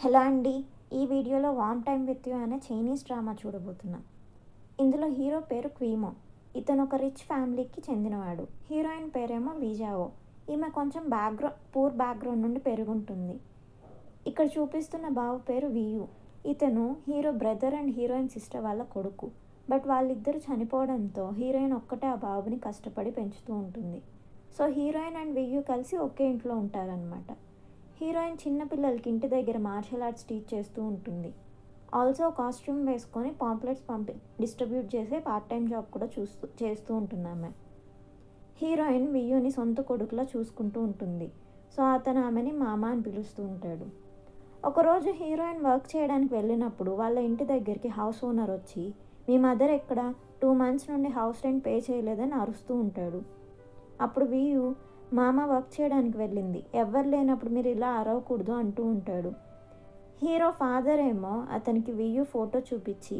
Hello అండి. ఈ వీడియోలో వామ్ టైమ్ విత్ యూ అనే చైనీస్ డ్రామా చూడబోతున్నాం. ఇందులో హీరో పేరు క్వీమో. ఇతను ఒక రిచ్ ఫ్యామిలీకి చెందినవాడు. హీరోయిన్ పేరేమో వీజావో. ఈమె కొంచెం పూర్ బ్యాక్గ్రౌండ్ నుండి పెరుగుంటుంది. ఇక్కడ చూపిస్తున్న బావ పేరు వియు. ఇతను hero brother and heroine sister వాళ్ళ కొడుకు. బట్ వాళ్ళిద్దరూ చనిపోవడంతో హీరోయిన్ ఒక్కటే ఆ బాబుని కష్టపడి పెంచుతూ ఉంటుంది. సో హీరోయిన్ అండ్ వియు కలిసి ఒకే ఇంట్లో ఉంటారనమాట. హీరోయిన్ చిన్నపిల్లలకి ఇంటి దగ్గర మార్షల్ ఆర్ట్స్ టీచ్ చేస్తూ ఉంటుంది. ఆల్సో కాస్ట్యూమ్ వేసుకొని పాంప్లెట్స్ డిస్ట్రిబ్యూట్ చేసే పార్ట్ టైం జాబ్ కూడా చేస్తూ ఉంటుంది ఆమె. హీరోయిన్ వియ్యూని సొంత కొడుకులా చూసుకుంటూ ఉంటుంది. సో అతను ఆమెని మామ అని పిలుస్తూ ఉంటాడు. ఒకరోజు హీరోయిన్ వర్క్ చేయడానికి వెళ్ళినప్పుడు వాళ్ళ ఇంటి దగ్గరికి హౌస్ ఓనర్ వచ్చి, మీ మదర్ ఎక్కడ, 2 months నుండి హౌస్ రెంట్ పే చేయలేదని అరుస్తూ ఉంటాడు. అప్పుడు వియు, మామ వర్క్ చేయడానికి వెళ్ళింది, ఎవ్వరు లేనప్పుడు మీరు ఇలా అరవకూడదు అంటూ ఉంటాడు. హీరో ఫాదర్ ఏమో అతనికి వియు ఫోటో చూపించి,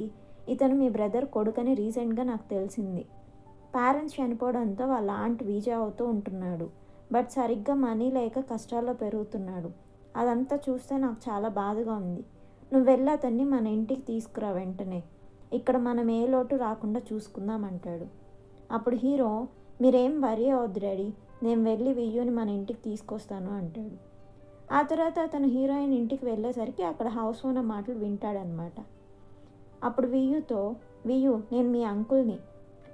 ఇతను మీ బ్రదర్ కొడుకని రీసెంట్గా నాకు తెలిసింది. పేరెంట్స్ చనిపోవడంతో వాళ్ళ ఆంట్ వీజా అవుతూ ఉంటున్నాడు. బట్ సరిగ్గా మనీ లేక కష్టాల్లో పెరుగుతున్నాడు. అదంతా చూస్తే నాకు చాలా బాధగా ఉంది. నువ్వు వెళ్ళి అతన్ని మన ఇంటికి తీసుకురా వెంటనే. ఇక్కడ మనం ఏ లోటు రాకుండా చూసుకుందాం అంటాడు. అప్పుడు హీరో, మీరేం వరీ అవద్దు డాడీ, నేను వెళ్ళి వియ్యూని మన ఇంటికి తీసుకొస్తాను అంటాడు. ఆ తర్వాత అతను హీరోయిన్ ఇంటికి వెళ్ళేసరికి అక్కడ హౌస్ ఓనర్ మాటలు వింటాడనమాట. అప్పుడు వియ్యూతో, వియ్యూ, నేను మీ అంకుల్ని,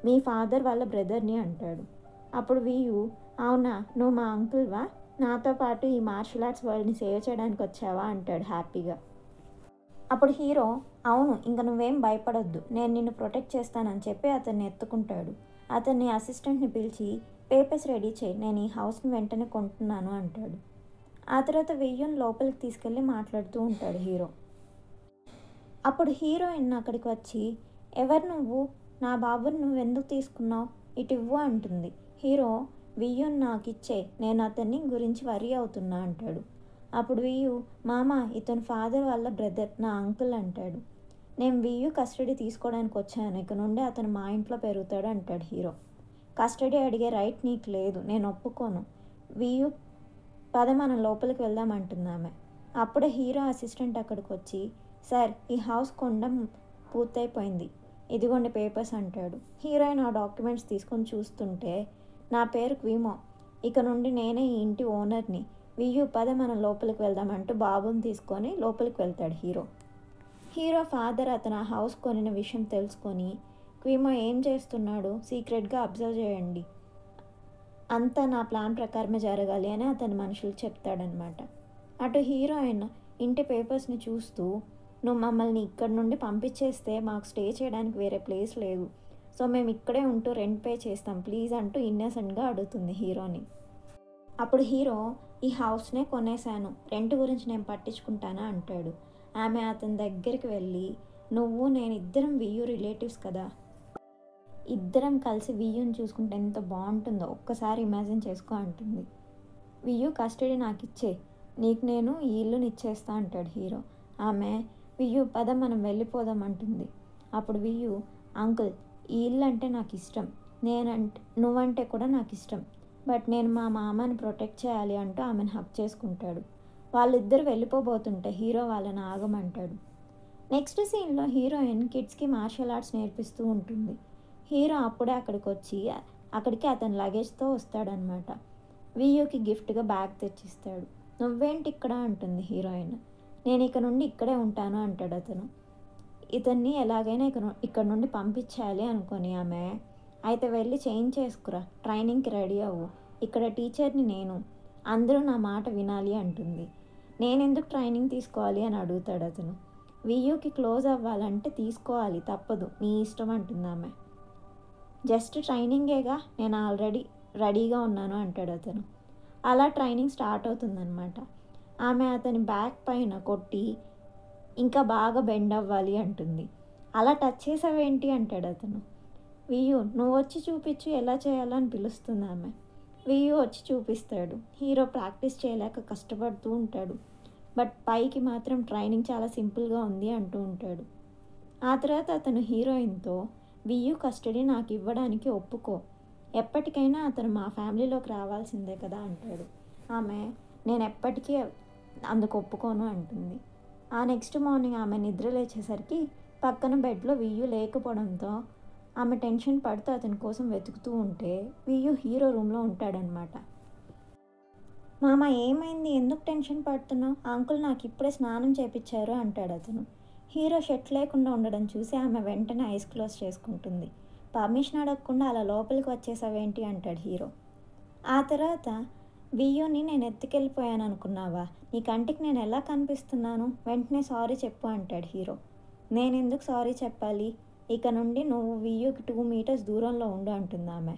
మీ ఫాదర్ వాళ్ళ బ్రదర్ని అంటాడు. అప్పుడు వియ్యూ, అవునా, నువ్వు మా అంకుల్వా, నాతో పాటు ఈ మార్షల్ ఆర్ట్స్ వరల్డ్ని సేవ్ చేయడానికి వచ్చావా అంటాడు హ్యాపీగా. అప్పుడు హీరో, అవును, ఇంకా నువ్వేం భయపడొద్దు, నేను నిన్ను ప్రొటెక్ట్ చేస్తానని చెప్పి అతన్ని ఎత్తుకుంటాడు. అతన్ని అసిస్టెంట్ని పిలిచి, పేపర్స్ రెడీ చేయి, నేను ఈ హౌస్ని వెంటనే కొంటున్నాను అంటాడు. ఆ తర్వాత వెయ్యూని లోపలికి తీసుకెళ్ళి మాట్లాడుతూ ఉంటాడు హీరో. అప్పుడు హీరోయిన్ అక్కడికి వచ్చి, ఎవరు నువ్వు, నా బాబుని నువ్వు ఎందుకు తీసుకున్నావు, ఇటు ఇవ్వు అంటుంది. హీరో, వియ్యూని నాకు ఇచ్చే, నేను అతన్ని గురించి వరీ అవుతున్నా అంటాడు. అప్పుడు వియ్యూ, మామ, ఇతను ఫాదర్ వాళ్ళ బ్రదర్, నా అంకుల్ అంటాడు. నేను వియ్యూ కస్టడీ తీసుకోవడానికి వచ్చాను, ఇక నుండి అతను మా ఇంట్లో పెరుగుతాడు అంటాడు హీరో. కస్టడీ అడిగే రైట్ నీకు లేదు, నేను ఒప్పుకోను. వియ్యూ, పద మనం లోపలికి వెళ్దాం అంటుంది ఆమె. అప్పుడే హీరో అసిస్టెంట్ అక్కడికి వచ్చి, సార్, ఈ హౌస్ కొనడం పూర్తయిపోయింది, ఇదిగోండి పేపర్స్ అంటాడు. హీరోయిన్ ఆ డాక్యుమెంట్స్ తీసుకొని చూస్తుంటే, నా పేరు క్వీమో, ఇక నుండి నేనే ఈ ఇంటి ఓనర్ని, వియ్యూ పద మనం లోపలికి వెళ్దాం అంటూ బాబుని తీసుకొని లోపలికి వెళ్తాడు హీరో. హీరో ఫాదర్ అతను ఆ హౌస్ కొనిన విషయం తెలుసుకొని, క్వీమో ఏం చేస్తున్నాడు, సీక్రెట్గా అబ్జర్వ్ చేయండి, అంతా నా ప్లాన్ ప్రకారమే జరగాలి అని అతని మనుషులు చెప్తాడనమాట. అటు హీరోయిన్ ఇంటి పేపర్స్ని చూస్తూ, నువ్వు మమ్మల్ని ఇక్కడ నుండి పంపించేస్తే మాకు స్టే చేయడానికి వేరే ప్లేస్ లేదు, సో మేము ఇక్కడే ఉంటూ రెంట్ పే చేస్తాం ప్లీజ్ అంటూ ఇన్నసెంట్గా అడుగుతుంది హీరోని. అప్పుడు హీరో, ఈ హౌస్నే కొనేశాను, రెంట్ గురించి నేను పట్టించుకుంటానా అంటాడు. ఆమె అతని దగ్గరికి వెళ్ళి, నువ్వు నేను ఇద్దరం వియ్యూ రిలేటివ్స్ కదా, ఇద్దరం కలిసి వియ్యూని చూసుకుంటే ఎంత బాగుంటుందో ఒక్కసారి ఇమాజిన్ చేసుకో అంటుంది. వియ్యూ కస్టడీ నాకు ఇచ్చే, నీకు నేను ఈ ఇల్లుని ఇచ్చేస్తా అంటాడు హీరో. ఆమె, వియ్యూ పద మనం వెళ్ళిపోదాం అంటుంది. అప్పుడు వియ్యూ, అంకుల్, ఈ ఇల్లు అంటే నాకు ఇష్టం, నువ్వంటే కూడా నాకు ఇష్టం, బట్ నేను మా మామని ప్రొటెక్ట్ చేయాలి అంటూ ఆమెను హక్ చేసుకుంటాడు. వాళ్ళిద్దరు వెళ్ళిపోబోతుంటే హీరో వాళ్ళని ఆగమంటాడు. నెక్స్ట్ సీన్లో హీరోయిన్ కిడ్స్కి మార్షల్ ఆర్ట్స్ నేర్పిస్తూ ఉంటుంది. హీరో అప్పుడే అక్కడికి అతని లగేజ్తో వస్తాడనమాట. వియ్యూకి గిఫ్ట్గా బ్యాగ్ తెచ్చిస్తాడు. నువ్వేంటి ఇక్కడ అంటుంది హీరోయిన్. నేను ఇక నుండి ఇక్కడే ఉంటాను అంటాడు అతను. ఇతన్ని ఎలాగైనా ఇక్కడ నుండి పంపించాలి అనుకొని ఆమె, అయితే వెళ్ళి చేంజ్ చేసుకురా, ట్రైనింగ్కి రెడీ అవ్వు, ఇక్కడ టీచర్ని నేను, అందరూ నా మాట వినాలి అంటుంది. నేనెందుకు ట్రైనింగ్ తీసుకోవాలి అని అడుగుతాడు అతను. వియ్యూకి క్లోజ్ అవ్వాలంటే తీసుకోవాలి, తప్పదు, నీ ఇష్టం అంటుంది ఆమె. జస్ట్ ట్రైనింగేగా, నేను ఆల్రెడీ రెడీగా ఉన్నాను అంటాడు అతను. అలా ట్రైనింగ్ స్టార్ట్ అవుతుందన్నమాట. ఆమె అతని బ్యాక్ పైన కొట్టి, ఇంకా బాగా బెండ్ అవ్వాలి అంటుంది. అలా టచ్ చేసావేంటి అంటాడు అతను. వియ్యూ, నువ్వు వచ్చి చూపించు ఎలా చేయాలో అని పిలుస్తుంది ఆమె. వియ్యూ వచ్చి చూపిస్తాడు. హీరో ప్రాక్టీస్ చేయలేక కష్టపడుతూ ఉంటాడు. బట్ పైకి మాత్రం ట్రైనింగ్ చాలా సింపుల్గా ఉంది అంటూ ఉంటాడు. ఆ తర్వాత అతను హీరోయిన్తో, వియ్యూ కస్టడీ నాకు ఇవ్వడానికి ఒప్పుకో, ఎప్పటికైనా అతను మా ఫ్యామిలీలోకి రావాల్సిందే కదా అంటాడు. ఆమె, నేను ఎప్పటికీ అందుకు ఒప్పుకోను అంటుంది. ఆ నెక్స్ట్ మార్నింగ్ ఆమె నిద్ర లేచేసరికి పక్కన బెడ్లో వియ్యు లేకపోవడంతో ఆమె టెన్షన్ పడుతూ అతని కోసం వెతుకుతూ ఉంటే వియ్యు హీరో రూమ్లో ఉంటాడనమాట. మామ ఏమైంది, ఎందుకు టెన్షన్ పడుతున్నావు? అంకుల్ నాకు ఇప్పుడే స్నానం చేపించారు అంటాడు అతను. హీరో షర్ట్ లేకుండా ఉండడం చూసి ఆమె వెంటనే ఐస్ క్లోజ్ చేసుకుంటుంది. పర్మిషన్ అడగకుండా అలా లోపలికి వచ్చేసావేంటి అంటాడు హీరో. ఆ తర్వాత వియ్యూని నేను ఎత్తుకెళ్ళిపోయాను అనుకున్నావా, నీ కంటికి నేను ఎలా కనిపిస్తున్నాను, వెంటనే సారీ చెప్పు అంటాడు హీరో. నేనెందుకు సారీ చెప్పాలి, ఇక నుండి నువ్వు వియ్యూకి 2 మీటర్స్ దూరంలో ఉండు అంటుంది ఆమె.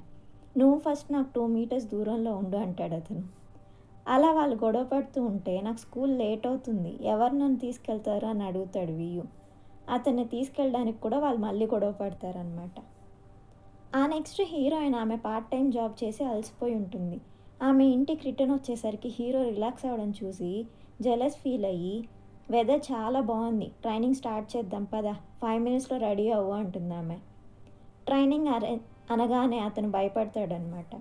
నువ్వు ఫస్ట్ నాకు 2 మీటర్స్ దూరంలో ఉండు అంటాడు అతను. అలా వాళ్ళు గొడవ పడుతూ ఉంటే నాకు స్కూల్ లేట్ అవుతుంది, ఎవరు నన్ను తీసుకెళ్తారు అని అడుగుతాడు వియ్యూ. అతన్ని తీసుకెళ్ళడానికి కూడా వాళ్ళు మళ్ళీ గొడవ పడతారనమాట. ఆ నెక్స్ట్ హీరోయిన్ ఆమె పార్ట్ టైం జాబ్ చేసి అలసిపోయి ఉంటుంది. ఆమె ఇంటికి రిటర్న్ వచ్చేసరికి హీరో రిలాక్స్ అవ్వడం చూసి జెలస్ ఫీల్ అయ్యి, వెదర్ చాలా బాగుంది, ట్రైనింగ్ స్టార్ట్ చేద్దాం పదా, 5 మినిట్స్లో రెడీ అవ్వు అంటుంది ఆమె. ట్రైనింగ్ అనగానే అతను భయపడతాడనమాట.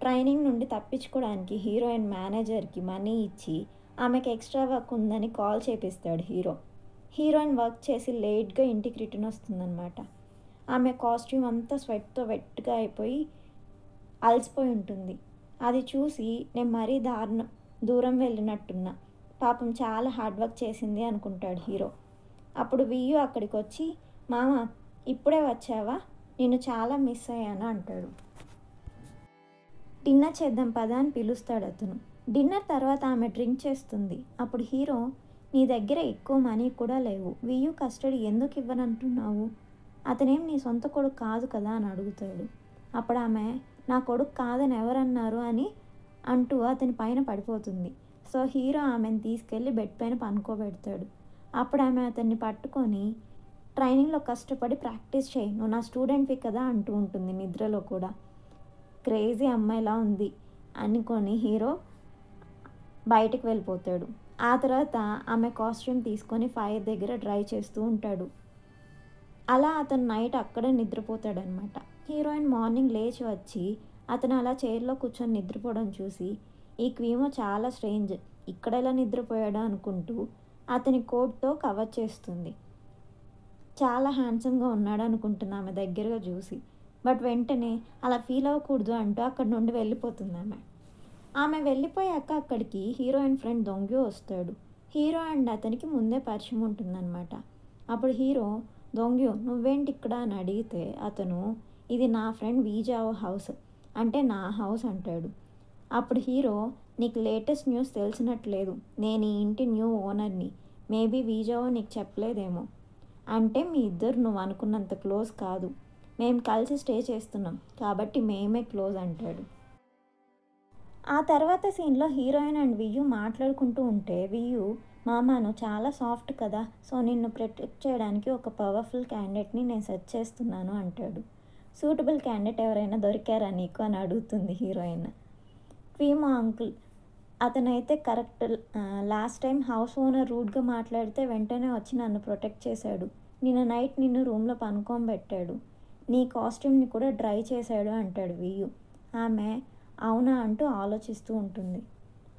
ట్రైనింగ్ నుండి తప్పించుకోవడానికి హీరోయిన్ మేనేజర్కి మనీ ఇచ్చి ఆమెకి ఎక్స్ట్రా వర్క్ ఉందని కాల్ చేపిస్తాడు హీరో. హీరోయిన్ వర్క్ చేసి లేట్గా ఇంటికి రిటర్న్ వస్తుందన్నమాట. ఆమె కాస్ట్యూమ్ అంతా స్వెట్తో వెట్గా అయిపోయి అలసిపోయి ఉంటుంది. అది చూసి నేను మరీ దూరం వెళ్ళినట్టున్నా, పాపం చాలా హార్డ్ వర్క్ చేసింది అనుకుంటాడు హీరో. అప్పుడు వియ్యూ అక్కడికి వచ్చి, మామ ఇప్పుడే వచ్చావా, నేను చాలా మిస్ అయ్యాను అంటాడు. డిన్నర్ చేద్దాం పదా అని పిలుస్తాడు అతను. డిన్నర్ తర్వాత ఆమె డ్రింక్ చేస్తుంది. అప్పుడు హీరో, నీ దగ్గర ఎక్కువ మనీ కూడా లేవు, వియ్యూ కస్టడీ ఎందుకు ఇవ్వనంటున్నావు, అతనేం నీ సొంత కొడుకు కాదు కదా అని అడుగుతాడు. అప్పుడు ఆమె, నా కొడుకు కాదని ఎవరన్నారు అని అంటూ అతని పైన పడిపోతుంది. సో హీరో ఆమెను తీసుకెళ్ళి బెడ్ పైన పనుకోబెడతాడు. అప్పుడు ఆమె అతన్ని పట్టుకొని, ట్రైనింగ్లో కష్టపడి ప్రాక్టీస్ చేయి, నువ్వు నా స్టూడెంట్వి కదా అంటూ ఉంటుంది నిద్రలో కూడా. క్రేజీ అమ్మాయిలా ఉంది అనుకొని హీరో బయటికి వెళ్ళిపోతాడు. ఆ తర్వాత ఆమె కాస్ట్యూమ్ తీసుకొని ఫైర్ దగ్గర డ్రై చేస్తూ ఉంటాడు. అలా అతను నైట్ అక్కడే నిద్రపోతాడనమాట. హీరోయిన్ మార్నింగ్ లేచి వచ్చి అతను అలా చైర్లో కూర్చొని నిద్రపోవడం చూసి, ఈ క్వీమో చాలా స్ట్రేంజ్, ఇక్కడ ఎలా నిద్రపోయాడా అనుకుంటూ అతని కోట్తో కవర్ చేస్తుంది. చాలా హ్యాండ్సమ్గా ఉన్నాడు అనుకుంటున్నా ఆమె దగ్గరగా చూసి. బట్ వెంటనే అలా ఫీల్ అవ్వకూడదు అంటూ అక్కడి నుండి వెళ్ళిపోతుంది ఆమె వెళ్ళిపోయాక అక్కడికి హీరోయిన్ ఫ్రెండ్ దొంగ్యూ వస్తాడు. హీరో అండ్ అతనికి ముందే పరిచయం ఉంటుందన్నమాట. అప్పుడు హీరో, దొంగ్యూ నువ్వేంటి ఇక్కడ అని అడిగితే అతను, ఇది నా ఫ్రెండ్ వీజావో హౌస్, అంటే నా హౌస్ అంటాడు. అప్పుడు హీరో, నీకు లేటెస్ట్ న్యూస్ తెలిసినట్లేదు, నేను ఈ ఇంటి న్యూ ఓనర్ని, మేబీ వీజావో నీకు చెప్పలేదేమో, అంటే మీ ఇద్దరు నువ్వు అనుకున్నంత క్లోజ్ కాదు, మేము కలిసి స్టే చేస్తున్నాం కాబట్టి మేమే క్లోజ్ అంటాడు. ఆ తర్వాత సీన్లో హీరోయిన్ అండ్ వియ్యూ మాట్లాడుకుంటూ ఉంటే వియ్యూ, మామాను చాలా సాఫ్ట్ కదా, సో నిన్ను ప్రొటెక్ట్ చేయడానికి ఒక పవర్ఫుల్ క్యాండిడేట్ని నేను సెర్చ్ చేస్తున్నాను అంటాడు. సూటబుల్ క్యాండిడేట్ ఎవరైనా దొరికారా నీకు అని అడుగుతుంది హీరోయిన్. క్వీమో అంకుల్, అతనైతే correct, last time house owner రూడ్గా మాట్లాడితే వెంటనే వచ్చి నన్ను ప్రొటెక్ట్ చేశాడు, నిన్న నైట్ నిన్ను రూమ్లో పనుకోబెట్టాడు, నీ కాస్ట్యూమ్ని కూడా డ్రై చేశాడు అంటాడు వియ్యూ. ఆమె అవునా అంటూ ఆలోచిస్తూ ఉంటుంది.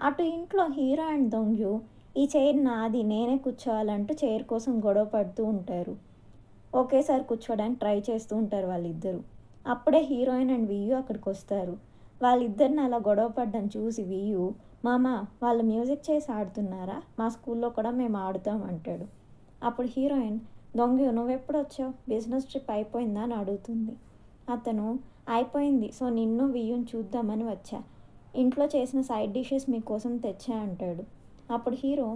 అటు ఇంట్లో హీరో అండ్ దొంగ్యూ, ఈ చైర్ నాది, నేనే కూర్చోవాలంటూ చైర్ కోసం గొడవ పడుతూ ఉంటారు. ఒకేసారి కూర్చోడానికి ట్రై చేస్తూ ఉంటారు వాళ్ళిద్దరూ. అప్పుడే హీరోయిన్ అండ్ వియ్యూ అక్కడికి వస్తారు. వాళ్ళిద్దరిని అలా గొడవ పడ్డం చూసి వియ్యూ, మామ వాళ్ళు మ్యూజిక్ చేసి ఆడుతున్నారా, మా స్కూల్లో కూడా మేము ఆడుతాం అంటాడు. అప్పుడు హీరోయిన్, దొంగ్యూ నువ్వెప్పుడు వచ్చావు, బిజినెస్ ట్రిప్ అయిపోయిందా అని అడుగుతుంది. అతను, అయిపోయింది, సో నిన్ను వియ్యూని చూద్దామని వచ్చా, ఇంట్లో చేసిన సైడ్ డిషెస్ మీకోసం తెచ్చా అంటాడు. అప్పుడు హీరో,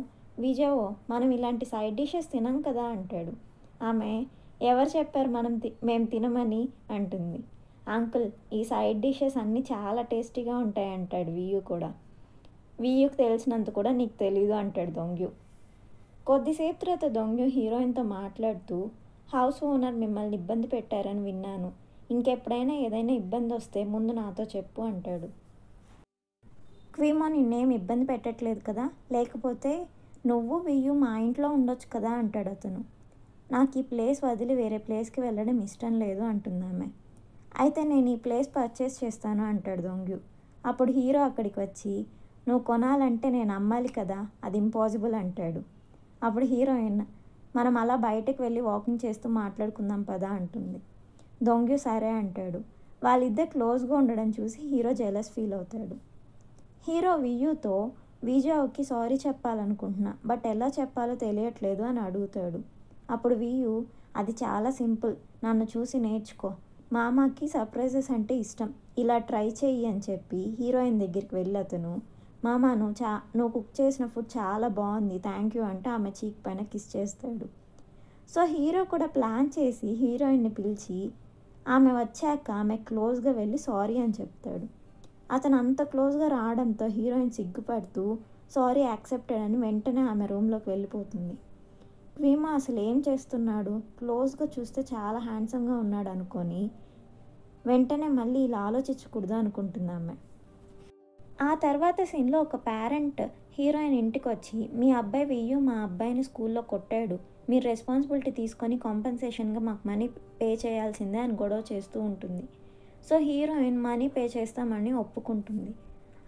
విజయో మనం ఇలాంటి సైడ్ డిషెస్ తినం కదా అంటాడు. ఆమె, ఎవరు చెప్పారు మేము తినమని అంటుంది. అంకుల్ ఈ సైడ్ డిషెస్ అన్నీ చాలా టేస్టీగా ఉంటాయి అంటాడు వియ్యూ కూడా. వియ్యూకి తెలిసినంత కూడా నీకు తెలీదు అంటాడు దొంగ్యూ. కొద్దిసేపు తర్వాత దొంగ్యూ హీరోయిన్తో మాట్లాడుతూ, హౌస్ ఓనర్ మిమ్మల్ని ఇబ్బంది పెట్టారని విన్నాను, ఇంకెప్పుడైనా ఏదైనా ఇబ్బంది వస్తే ముందు నాతో చెప్పు అంటాడు. క్వీమో నిన్నేం ఇబ్బంది పెట్టట్లేదు కదా, లేకపోతే నువ్వు వియ్యూ మా ఇంట్లో ఉండొచ్చు కదా అంటాడు అతను. నాకు ఈ ప్లేస్ వదిలి వేరే ప్లేస్కి వెళ్ళడం ఇష్టం లేదు అంటుందామె. అయితే నేను ఈ ప్లేస్ పర్చేస్ చేస్తాను అంటాడు దొంగ్యూ. అప్పుడు హీరో అక్కడికి వచ్చి, నువ్వు కొనాలంటే నేను అమ్మాలి కదా, అది ఇంపాసిబుల్ అంటాడు. అప్పుడు హీరోయిన్, మనం అలా బయటకు వెళ్ళి వాకింగ్ చేస్తూ మాట్లాడుకుందాం పదా అంటుంది. దొంగ్యు సరే అంటాడు. వాళ్ళిద్దరు క్లోజ్గా ఉండడం చూసి హీరో జెలస్ ఫీల్ అవుతాడు. హీరో వియ్యూతో విజావ్కి సారీ చెప్పాలనుకుంటున్నా, బట్ ఎలా చెప్పాలో తెలియట్లేదు అని అడుగుతాడు. అప్పుడు వియ్యూ, అది చాలా సింపుల్, నన్ను చూసి నేర్చుకో, మామకి సర్ప్రైజెస్ అంటే ఇష్టం, ఇలా ట్రై చెయ్యి అని చెప్పి హీరోయిన్ దగ్గరికి వెళ్ళి అతను, మామ నువ్వు కుక్ చేసిన ఫుడ్ చాలా బాగుంది, థ్యాంక్ యూ అంటే ఆమె చీక్ పైన కిస్ చేస్తాడు. సో హీరో కూడా ప్లాన్ చేసి హీరోయిన్ని పిలిచి ఆమె వచ్చాక ఆమె క్లోజ్గా వెళ్ళి సారీ అని చెప్తాడు. అతను అంత క్లోజ్గా రావడంతో హీరోయిన్ సిగ్గుపడుతూ సారీ యాక్సెప్టెడ్ అని వెంటనే ఆమె రూమ్లోకి వెళ్ళిపోతుంది. క్వీమో అసలు ఏం చేస్తున్నాడు, క్లోజ్గా చూస్తే చాలా హ్యాండ్సమ్గా ఉన్నాడు అనుకొని వెంటనే మళ్ళీ ఇలా ఆలోచించకూడదు అనుకుంటుంది ఆమె. ఆ తర్వాత సీన్లో ఒక పేరెంట్ హీరోయిన్ ఇంటికి వచ్చి, మీ అబ్బాయి వియ్యూ మా అబ్బాయిని స్కూల్లో కొట్టాడు, మీరు రెస్పాన్సిబిలిటీ తీసుకొని కాంపెన్సేషన్గా మాకు మనీ పే చేయాల్సిందే అని గొడవ చేస్తూ ఉంటుంది. సో హీరోయిన్ మనీ పే చేస్తామని ఒప్పుకుంటుంది.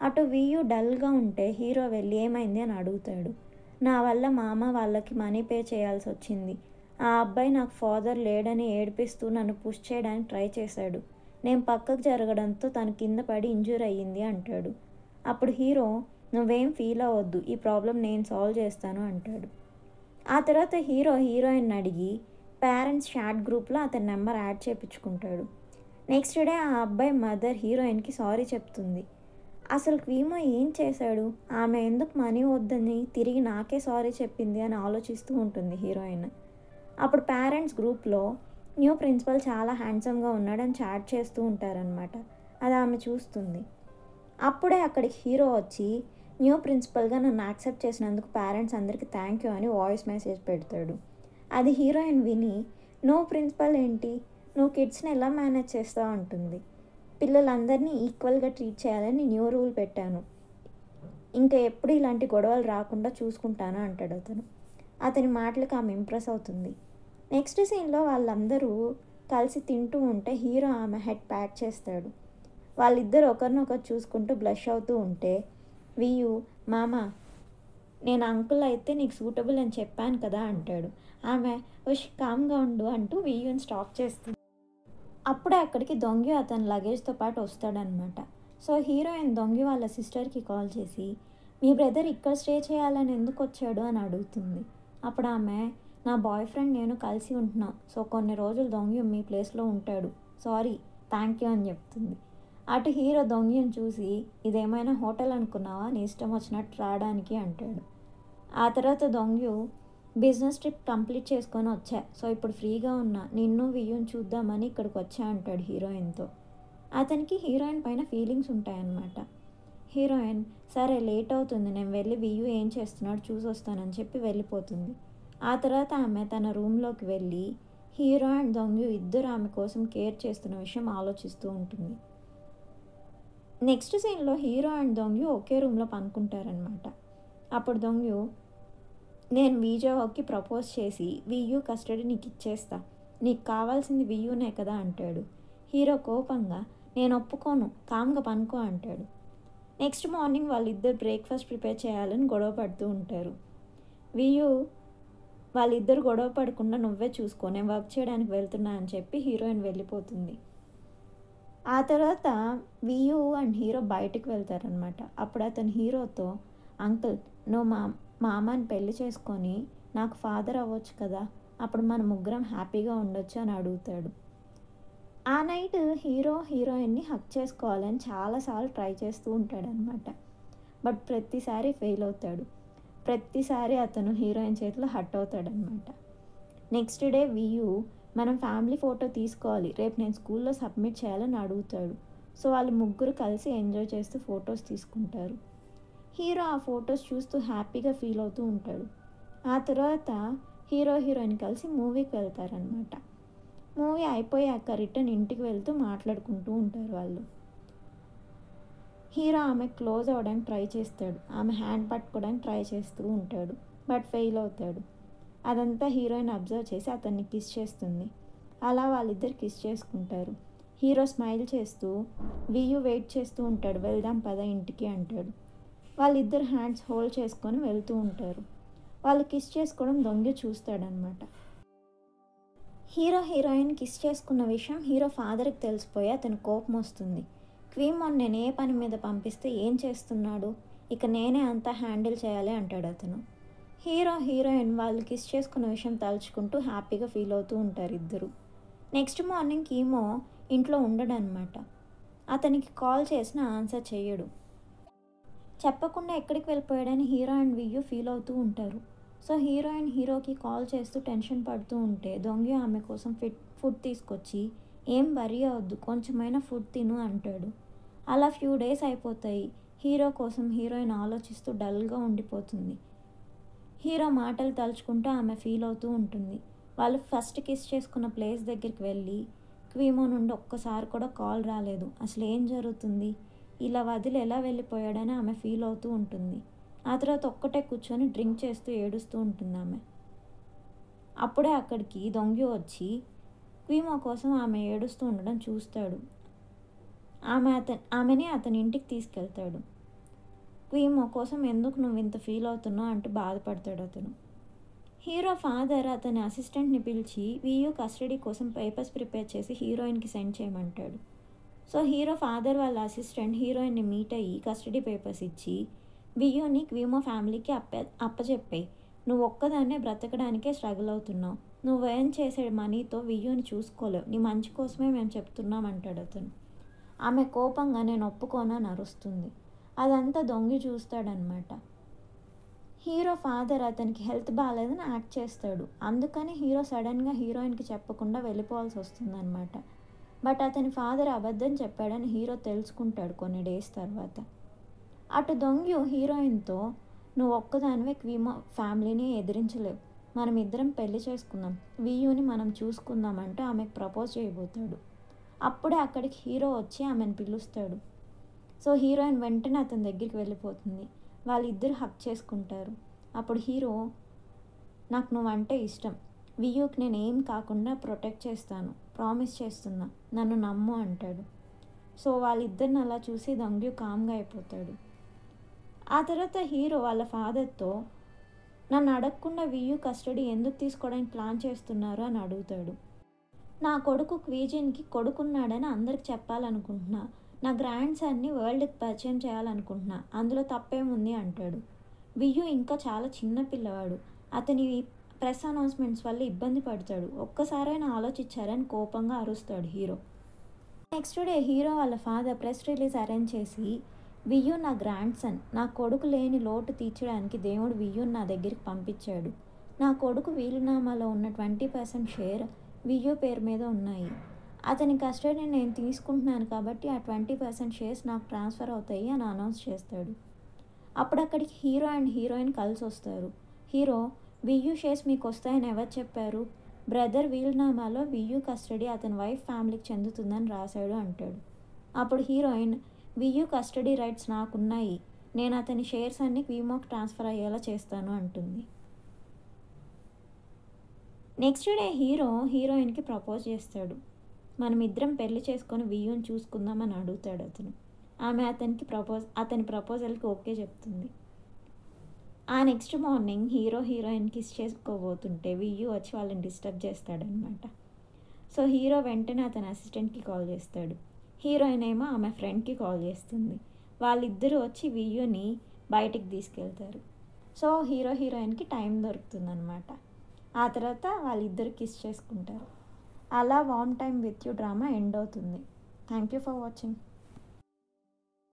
అటు వియ్యూ డల్గా ఉంటే హీరో వెళ్ళి ఏమైంది అని అడుగుతాడు. నా వల్ల మామ వాళ్ళకి మనీ పే చేయాల్సి వచ్చింది, ఆ అబ్బాయి నాకు ఫాదర్ లేడని ఏడిపిస్తూ నన్ను పుష్ చేయడానికి ట్రై చేశాడు, నేను పక్కకు జరగడంతో తను కింద పడి ఇంజూర్ అయ్యింది అంటాడు. అప్పుడు హీరో, నువ్వేం ఫీల్ అవ్వద్దు, ఈ ప్రాబ్లం నేను సాల్వ్ చేస్తాను అంటాడు. ఆ తర్వాత హీరోయిన్ అడిగి పేరెంట్స్ చాట్ గ్రూప్లో అతని నెంబర్ యాడ్ చేయించుకుంటాడు. నెక్స్ట్ డే ఆ అబ్బాయి మదర్ హీరోయిన్కి సారీ చెప్తుంది. అసలు క్వీమో ఏం చేశాడు, ఆమె ఎందుకు మనీ వద్దని తిరిగి నాకే సారీ చెప్పింది అని ఆలోచిస్తూ ఉంటుంది హీరోయిన్. అప్పుడు పేరెంట్స్ గ్రూప్లో న్యూ ప్రిన్సిపల్ చాలా హ్యాండ్సమ్గా ఉన్నాడని చాట్ చేస్తూ ఉంటారనమాట. అది ఆమె చూస్తుంది. అప్పుడే అక్కడికి హీరో వచ్చి, న్యూ ప్రిన్సిపల్గా నన్ను యాక్సెప్ట్ చేసినందుకు పేరెంట్స్ అందరికీ థ్యాంక్ యూ అని వాయిస్ మెసేజ్ పెడతాడు. అది హీరోయిన్ విని, నువ్వు ప్రిన్సిపల్ ఏంటి, నువ్వు కిడ్స్ని ఎలా మేనేజ్ చేస్తావు అంటుంది. పిల్లలందరినీ ఈక్వల్గా ట్రీట్ చేయాలని న్యూ రూల్ పెట్టాను, ఇంకా ఎప్పుడు ఇలాంటి గొడవలు రాకుండా చూసుకుంటాను అంటాడు అతను. అతని మాటలకు ఆమె ఇంప్రెస్ అవుతుంది. నెక్స్ట్ సీన్లో వాళ్ళందరూ కలిసి తింటూ ఉంటే హీరో ఆమె హెడ్ ప్యాక్ చేస్తాడు. వాళ్ళిద్దరు ఒకరినొకరు చూసుకుంటూ బ్లష్ అవుతూ ఉంటే వియ్యూ, మామ నేను అంకుల్ అయితే నీకు సూటబుల్ అని చెప్పాను కదా అంటాడు. ఆమె కామ్గా ఉండు అంటూ వియ్యూని స్టాప్ చేస్తుంది. అప్పుడే అక్కడికి దొంగి అతని లగేజ్తో పాటు వస్తాడనమాట. సో హీరోయిన్ దొంగి వాళ్ళ సిస్టర్కి కాల్ చేసి, మీ బ్రదర్ ఇక్కడ స్టే చేయాలని ఎందుకు వచ్చాడు అని అడుగుతుంది. అప్పుడు ఆమె, నా బాయ్ ఫ్రెండ్ నేను కలిసి ఉంటున్నాం, సో కొన్ని రోజులు దొంగి మీ ప్లేస్లో ఉంటాడు, సారీ, థ్యాంక్ యూ అని చెప్తుంది. అటు హీరో దొంగిని చూసి, ఇదేమైనా హోటల్ అనుకున్నావా నీ ఇష్టం వచ్చినట్టు రావడానికి అంటాడు. ఆ తర్వాత దొంగి, బిజినెస్ ట్రిప్ కంప్లీట్ చేసుకొని వచ్చా, సో ఇప్పుడు ఫ్రీగా ఉన్నా, నిన్ను వియ్యూని చూద్దామని ఇక్కడికి వచ్చా అంటాడు హీరోయిన్తో. అతనికి హీరోయిన్ పైన ఫీలింగ్స్ ఉంటాయన్నమాట. హీరోయిన్, సరే లేట్ అవుతుంది, నేను వెళ్ళి వియ్యూ ఏం చేస్తున్నాడు చూసి వస్తానని చెప్పి వెళ్ళిపోతుంది. ఆ తర్వాత ఆమె తన రూమ్లోకి వెళ్ళి హీరో అండ్ దొంగి ఇద్దరు ఆమె కోసం కేర్ చేస్తున్న విషయం ఆలోచిస్తూ ఉంటుంది. నెక్స్ట్ సీన్లో హీరో అండ్ దొంగి ఒకే రూమ్లో పనుకుంటారనమాట. అప్పుడు దొంగి, నేను విజావ్కి ప్రపోజ్ చేసి వియ్యూ కస్టడీ నీకు ఇచ్చేస్తా, నీకు కావాల్సింది వియ్యూనే కదా అంటాడు. హీరో కోపంగా, నేను ఒప్పుకోను, కామ్గా పనుకో అంటాడు. నెక్స్ట్ మార్నింగ్ వాళ్ళిద్దరు బ్రేక్ఫాస్ట్ ప్రిపేర్ చేయాలని గొడవ పడుతూ ఉంటారు. వియ్యూ, వాళ్ళిద్దరు గొడవ పడకుండా నువ్వే చూసుకో, నేను వర్క్ చేయడానికి వెళ్తున్నా అని చెప్పి హీరోయిన్ వెళ్ళిపోతుంది. ఆ తర్వాత వియ్యూ అండ్ హీరో బయటకు వెళ్తారనమాట. అప్పుడు అతను హీరోతో, అంకుల్ నువ్వు మా అమ్మని పెళ్లి చేసుకొని నాకు ఫాదర్ అవ్వచ్చు కదా, అప్పుడు మన ముగ్గురం హ్యాపీగా ఉండొచ్చు అని అడుగుతాడు. ఆ నైట్ హీరోయిన్ని హక్ చేసుకోవాలని చాలాసార్లు ట్రై చేస్తూ ఉంటాడనమాట. బట్ ప్రతిసారి ఫెయిల్ అవుతాడు. ప్రతిసారి అతను హీరోయిన్ చేతిలో హట్ అవుతాడనమాట. నెక్స్ట్ డే వియ్యూ, మనం ఫ్యామిలీ ఫోటో తీసుకోవాలి, రేపు నేను స్కూల్లో సబ్మిట్ చేయాలని అడుగుతాడు. సో వాళ్ళు ముగ్గురు కలిసి ఎంజాయ్ చేస్తూ ఫొటోస్ తీసుకుంటారు. హీరో ఆ ఫొటోస్ చూస్తూ హ్యాపీగా ఫీల్ అవుతూ ఉంటాడు. ఆ తర్వాత హీరోయిన్ కలిసి మూవీకి వెళ్తారనమాట. మూవీ అయిపోయాక రిటర్న్ ఇంటికి వెళ్తూ మాట్లాడుకుంటూ ఉంటారు వాళ్ళు. హీరో ఆమె క్లోజ్ అవ్వడానికి ట్రై చేస్తాడు, ఆమె హ్యాండ్ పట్టుకోవడానికి ట్రై చేస్తూ ఉంటాడు, బట్ ఫెయిల్ అవుతాడు. అదంతా హీరోయిన్ అబ్జర్వ్ చేసి అతన్ని కిస్ చేస్తుంది. అలా వాళ్ళిద్దరు కిస్ చేసుకుంటారు. హీరో స్మైల్ చేస్తూ వియ్యూ వెయిట్ చేస్తూ ఉంటాడు, వెళ్దాం పద ఇంటికి అంటాడు. వాళ్ళిద్దరు హ్యాండ్స్ హోల్డ్ చేసుకొని వెళ్తూ ఉంటారు. వాళ్ళు కిస్ చేసుకోవడం దొంగి చూస్తాడనమాట. హీరో హీరోయిన్ కిస్ చేసుకున్న విషయం హీరో ఫాదర్కి తెలిసిపోయి అతను కోపం వస్తుంది. క్వీమోన్ నేను ఏ పని మీద పంపిస్తే ఏం చేస్తున్నాడు, ఇక నేనే అంతా హ్యాండిల్ చేయాలి అంటాడు అతను. హీరో హీరోయిన్ వాళ్ళు కిస్ చేసుకున్న విషయం తలుచుకుంటూ హ్యాపీగా ఫీల్ అవుతూ ఉంటారు ఇద్దరు. నెక్స్ట్ మార్నింగ్ కీమో ఇంట్లో ఉండడనమాట. అతనికి కాల్ చేసినా ఆన్సర్ చేయడు. చెప్పకుండా ఎక్కడికి వెళ్ళిపోయాడని హీరో అండ్ వియ్యూ ఫీల్ అవుతూ ఉంటారు. సో హీరోయిన్ హీరోకి కాల్ చేస్తూ టెన్షన్ పడుతూ ఉంటే దొంగి ఆమె కోసం ఫుడ్ తీసుకొచ్చి ఏం వరీ అవద్దు కొంచెమైనా ఫుడ్ తిను అంటాడు. అలా ఫ్యూ డేస్ అయిపోతాయి. హీరో కోసం హీరోయిన్ ఆలోచిస్తూ డల్గా ఉండిపోతుంది. హీరో మాటలు తలుచుకుంటూ ఆమె ఫీల్ అవుతూ ఉంటుంది. వాళ్ళు ఫస్ట్ కిస్ చేసుకున్న ప్లేస్ దగ్గరికి వెళ్ళి క్వీమో నుండి ఒక్కసారి కూడా కాల్ రాలేదు, అసలు ఏం జరుగుతుంది, ఇలా వదిలి ఎలా వెళ్ళిపోయాడని ఆమె ఫీల్ అవుతూ ఉంటుంది. ఆ తర్వాత ఒక్కటే కూర్చొని డ్రింక్ చేస్తూ ఏడుస్తూ ఉంటుంది ఆమె. అప్పుడే అక్కడికి దొంగి వచ్చి క్వీమో కోసం ఆమె ఏడుస్తూ ఉండడం చూస్తాడు. ఆమెని అతని ఇంటికి తీసుకెళ్తాడు. క్వీమో కోసం ఎందుకు నువ్వు ఇంత ఫీల్ అవుతున్నావు అంటూ బాధపడతాడు అతను. హీరో ఫాదర్ అతని అసిస్టెంట్ని పిలిచి వియ్యూ కస్టడీ కోసం పేపర్స్ ప్రిపేర్ చేసి హీరోయిన్కి సెండ్ చేయమంటాడు. సో హీరో ఫాదర్ వాళ్ళ అసిస్టెంట్ హీరోయిన్ని మీట్ అయ్యి కస్టడీ పేపర్స్ ఇచ్చి వియ్యూని క్వీమో ఫ్యామిలీకి అప్పచెప్పాయి, నువ్వు ఒక్కదాన్నే బ్రతకడానికే స్ట్రగుల్ అవుతున్నావు, నువ్వు ఎర్న్ చేసే మనీతో వియ్యూని చూసుకోలేవు, నీ మంచి కోసమే మేము చెప్తున్నాం అంటాడు అతను. ఆమె కోపంగా నేను ఒప్పుకోనని అరుస్తుంది. అదంతా దొంగి చూస్తాడనమాట. హీరో ఫాదర్ అతనికి హెల్త్ బాగాలేదని యాక్ట్ చేస్తాడు. అందుకని హీరో సడన్గా హీరోయిన్కి చెప్పకుండా వెళ్ళిపోవాల్సి వస్తుందన్నమాట. బట్ అతని ఫాదర్ అబద్ధం చెప్పాడని హీరో తెలుసుకుంటాడు కొన్ని డేస్ తర్వాత. అటు దొంగి హీరోయిన్తో నువ్వు ఒక్కదానివే క్వీమో ఫ్యామిలీని ఎదిరించలేవు, మనం ఇద్దరం పెళ్లి చేసుకుందాం, వియ్యూని మనం చూసుకుందామంటే ఆమెకు ప్రపోజ్ చేయబోతాడు. అప్పుడే అక్కడికి హీరో వచ్చి ఆమెను పిలుస్తాడు. సో హీరోయిన్ వెంటనే అతని దగ్గరికి వెళ్ళిపోతుంది. వాళ్ళిద్దరు హక్ చేసుకుంటారు. అప్పుడు హీరో నాకు నువ్వంటే ఇష్టం, వియ్యూకి నేను ఏం కాకుండా ప్రొటెక్ట్ చేస్తాను, ప్రామిస్ చేస్తున్నా, నన్ను నమ్ము అంటాడు. సో వాళ్ళిద్దరిని అలా చూసి దొంగి కామ్గా అయిపోతాడు. ఆ తర్వాత హీరో వాళ్ళ ఫాదర్తో నన్ను అడగకుండా వియ్యూ కస్టడీ ఎందుకు తీసుకోవడానికి ప్లాన్ చేస్తున్నారు అని అడుగుతాడు. నా కొడుకు క్వీజిన్కి కొడుకున్నాడని అందరికి చెప్పాలనుకుంటున్నా, నా గ్రాండ్ సన్ని వరల్డ్కి పరిచయం చేయాలనుకుంటున్నా, అందులో తప్పేముంది అంటాడు. వియ్యూ ఇంకా చాలా చిన్న పిల్లవాడు, అతని ప్రెస్ అనౌన్స్మెంట్స్ వల్ల ఇబ్బంది పడతాడు, ఒక్కసారైనా ఆలోచించారని కోపంగా అరుస్తాడు హీరో. నెక్స్ట్ డే హీరో వాళ్ళ ఫాదర్ ప్రెస్ రిలీజ్ అరేంజ్ చేసి వియ్యూ నా గ్రాండ్ సన్, నా కొడుకు లేని లోటు తీర్చడానికి దేవుడు వియ్యూని నా దగ్గరికి పంపించాడు, నా కొడుకు వీలునామాలో ఉన్న 20% షేర్ వియ్యూ పేరు మీద ఉన్నాయి, అతని కస్టడీ నేను తీసుకుంటున్నాను కాబట్టి ఆ 20% షేర్స్ నాకు ట్రాన్స్ఫర్ అవుతాయి అని అనౌన్స్ చేస్తాడు. అప్పుడు అక్కడికి హీరో అండ్ హీరోయిన్ కలిసి వస్తారు. హీరో వియ్యూ షేర్స్ మీకు వస్తాయని ఎవరు చెప్పారు, బ్రదర్ వీలునామాలో వియ్యూ కస్టడీ అతని వైఫ్ ఫ్యామిలీకి చెందుతుందని రాశాడు అంటాడు. అప్పుడు హీరోయిన్ వియ్యూ కస్టడీ రైట్స్ నాకున్నాయి, నేను అతని షేర్స్ అన్ని క్వీమోకి ట్రాన్స్ఫర్ అయ్యేలా చేస్తాను అంటుంది. నెక్స్ట్ డే హీరో హీరోయిన్కి ప్రపోజ్ చేస్తాడు. మనం ఇద్దరం పెళ్లి చేసుకొని వియ్యూని చూసుకుందామని అడుగుతాడు అతను. ఆమె అతని ప్రపోజల్కి ఓకే చెప్తుంది. ఆ next morning hero heroine kiss చేసుకోబోతుంటే వియ్యూ వచ్చి వాళ్ళని డిస్టర్బ్ చేస్తాడనమాట. సో హీరో వెంటనే అతని అసిస్టెంట్కి కాల్ చేస్తాడు. హీరోయిన్ ఏమో ఆమె ఫ్రెండ్కి కాల్ చేస్తుంది. వాళ్ళిద్దరూ వచ్చి వియ్యూని బయటికి తీసుకెళ్తారు. సో హీరో హీరోయిన్కి టైం దొరుకుతుందనమాట. ఆ తర్వాత వాళ్ళిద్దరు కిస్ చేసుకుంటారు. అలా warm time with you drama end అవుతుంది. Thank you for watching.